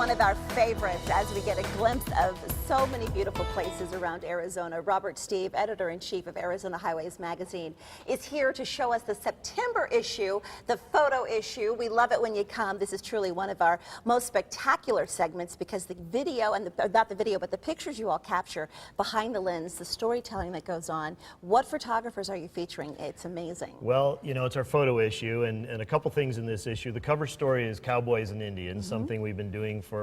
one of our favorites as we get a glimpse of so many beautiful places around Arizona. Robert Steeve, editor-in-chief of Arizona Highways Magazine, is here to show us the September issue, the photo issue. We love it when you come. This is truly one of our most spectacular segments because the video, and not the video, but the pictures you all capture behind the lens, the storytelling that goes on. What photographers are you featuring? It's amazing. Well, you know, it's our photo issue, and a couple things in this issue. The cover story is Cowboys and Indians, something we've been doing for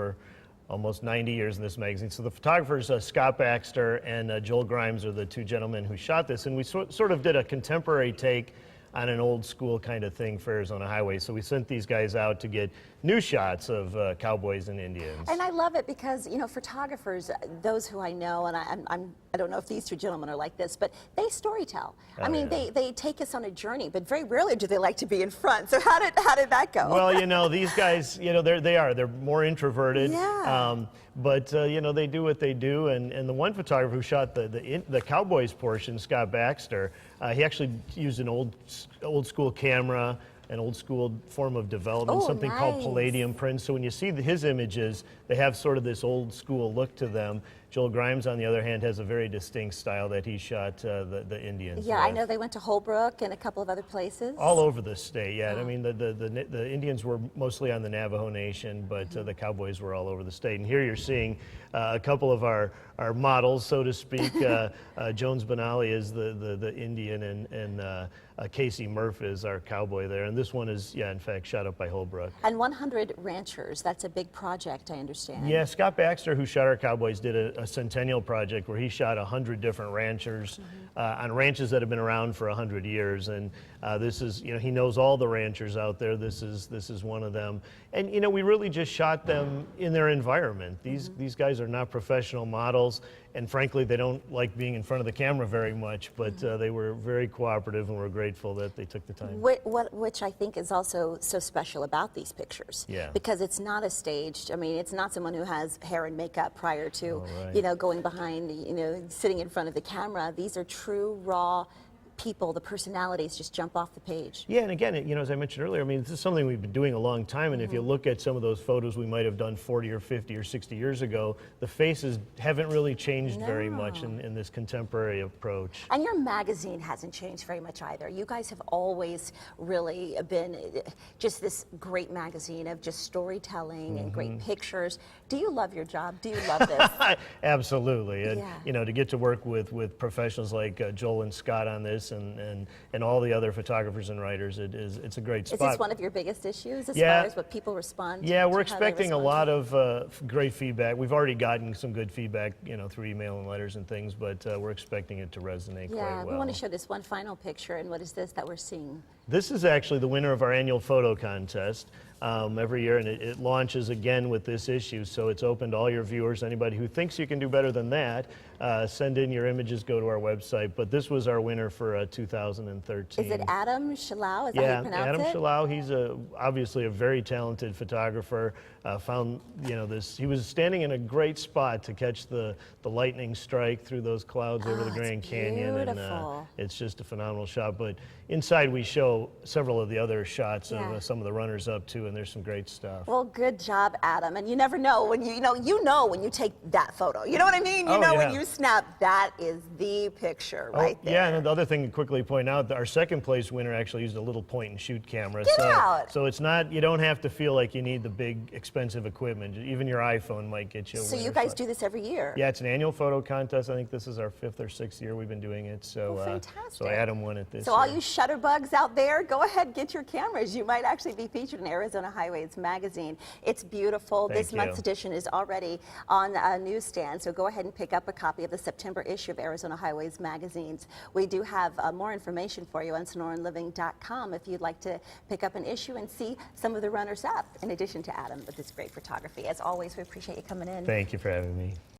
almost 90 years in this magazine. So the photographers, Scott Baxter and Joel Grimes, are the two gentlemen who shot this, and we sort of did a contemporary take on an old school kind of thing for Arizona Highway. So we sent these guys out to get new shots of cowboys and Indians. And I love it because, you know, photographers, those who I know, and I don't know if these two gentlemen are like this, but they storytell. I mean, they take us on a journey, but very rarely do they like to be in front. So how did that go? Well, you know, these guys, you know, they're more introverted. Yeah. But you know, they do what they do, and the one photographer who shot the Cowboys portion, Scott Baxter, he actually used an old school camera, an old school form of development, something called Palladium prints. So when you see his images, they have sort of this old school look to them. Joel Grimes, on the other hand, has a very distinct style that he shot the Indians Yeah, with. I know they went to Holbrook and a couple of other places. All over the state, yeah. I mean, the Indians were mostly on the Navajo Nation, but the Cowboys were all over the state. And here you're seeing a couple of our models, so to speak. Jones Benally is the Indian, and Casey Murph is our cowboy there. And this one is, yeah, in fact, shot up by Holbrook. And 100 ranchers, that's a big project, I understand. Yeah, Scott Baxter, who shot our Cowboys, did a centennial project where he shot 100 different ranchers on ranches that have been around for 100 years. And this is, you know, he knows all the ranchers out there. This is one of them. And, you know, we really just shot them in their environment. These guys are not professional models, and frankly, they don't like being in front of the camera very much, but they were very cooperative, and we're grateful that they took the time. Which I think is also so special about these pictures. Yeah. Because it's not a staged, I mean, it's not someone who has hair and makeup prior to, you know, going behind, you know, sitting in front of the camera. These are true, raw people. The personalities just jump off the page. Yeah, and again, you know, as I mentioned earlier, I mean, this is something we've been doing a long time, and if you look at some of those photos we might have done 40 or 50 or 60 years ago, the faces haven't really changed very much in this contemporary approach. And your magazine hasn't changed very much either. You guys have always really been just this great magazine of just storytelling and great pictures. Do you love your job? Do you love this? Absolutely, and you know, to get to work with professionals like Joel and Scott on this, and all the other photographers and writers, it's a great spot. Is this one of your biggest issues as far as what people respond to? Yeah, we're expecting a lot of great feedback. We've already gotten some good feedback, you know, through email and letters and things, but we're expecting it to resonate quite well. We want to show this one final picture, and what is this that we're seeing? This is actually the winner of our annual photo contest every year, and it launches again with this issue, so it's open to all your viewers. Anybody who thinks you can do better than that, send in your images, go to our website. But this was our winner for 2013. Is it Adam Shalau? Is that how you pronounce Adam it? Shalau. He's obviously a very talented photographer. Found, you know, he was standing in a great spot to catch the lightning strike through those clouds over the Grand Canyon, and it's just a phenomenal shot. But inside we show several of the other shots of some of the runners up too, and there's some great stuff. Well, good job, Adam. And you never know when you know when you take that photo. You know what I mean? You know when you snap, that is the picture right there. Yeah, and the other thing to quickly point out, our second place winner actually used a little point and shoot camera. Get out! So it's not, you don't have to feel like you need the big expensive equipment. Even your iPhone might get you a So winner. you guys do this every year? Yeah, it's an annual photo contest. I think this is our 5th or 6th year we've been doing it. So, fantastic. So Adam won it this year. So all you shutterbugs out there, go ahead, get your cameras. You might actually be featured in Arizona Highways Magazine. It's beautiful. Thank This month's edition is already on a newsstand, so go ahead and pick up a copy of the September issue of Arizona Highways Magazines. We do have more information for you on SonoranLiving.com if you'd like to pick up an issue and see some of the runners-up, in addition to Adam with this great photography. As always, we appreciate you coming in. Thank you for having me.